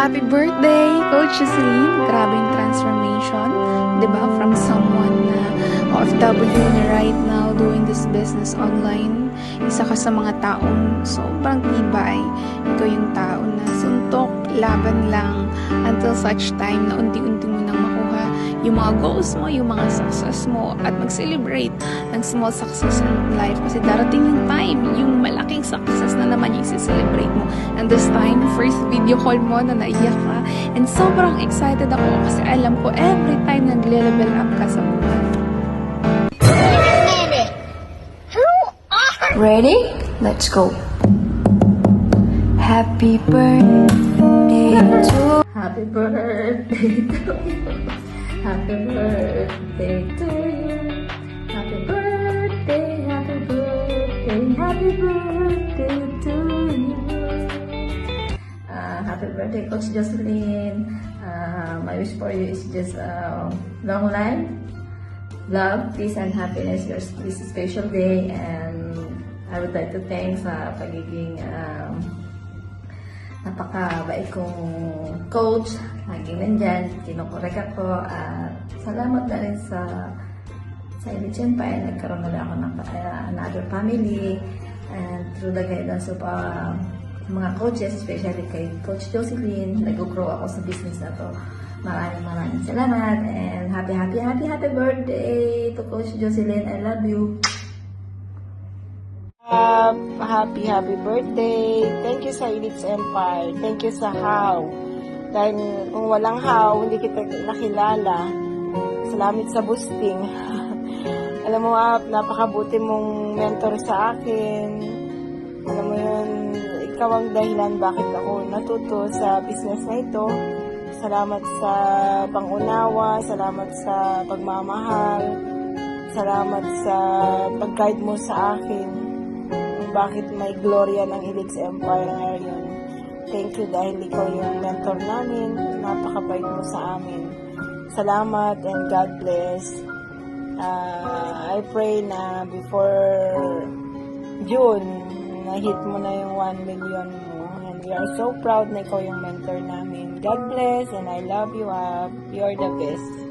Happy birthday, Coach Jocelyn! Grabe yung transformation, di ba? From someone na OFW na right now doing this business online. Isa ka sa mga taong sobrang tibay. Ikaw yung tao na suntok, laban lang until such time na unti-unti mo nang makuha yung mga goals mo, yung mga success mo, at mag-celebrate ng small success in life. Kasi darating yung time, yung malaking success na naman yung celebrate mo. And this time, first video call mo na naiyak ka. And sobrang excited ako kasi alam ko every time nagle-level up ka sa buhay. Ready? Let's go. Happy birthday to Happy birthday to you. Happy birthday to you. Happy birthday, happy birthday, happy birthday to you. Happy birthday, Coach Jocelyn. My wish for you is just long life, love, peace, and happiness. This special day, and I would like to thank sa pagiging napakabait kong coach, laging nandyan, kinukorek ako, at salamat na rin sa Elite Empire, nagkaroon na ako ng another family, and through the guidance of mga coaches, especially kay Coach Jocelyn, nag-grow ako sa business na to. Maraming salamat, and happy birthday to Coach Jocelyn. I love you. Happy birthday. Thank you sa Elite Empire. Thank you sa How. Dahil kung walang How, hindi kita nakilala. Salamat sa boosting. Alam mo, napakabuti mong mentor sa akin. Alam mo yun, ikaw ang dahilan bakit ako natuto sa business na ito. Salamat sa pangunawa, salamat sa pagmamahal, salamat sa pag-guide mo sa akin. Bakit may gloria ng Elite Empire ngayon. Thank you dahil ikaw yung mentor namin. Napakabait mo sa amin. Salamat and God bless. I pray na before June, na-hit mo na yung 1 million mo. And we are so proud na ikaw yung mentor namin. God bless and I love you. You are the best.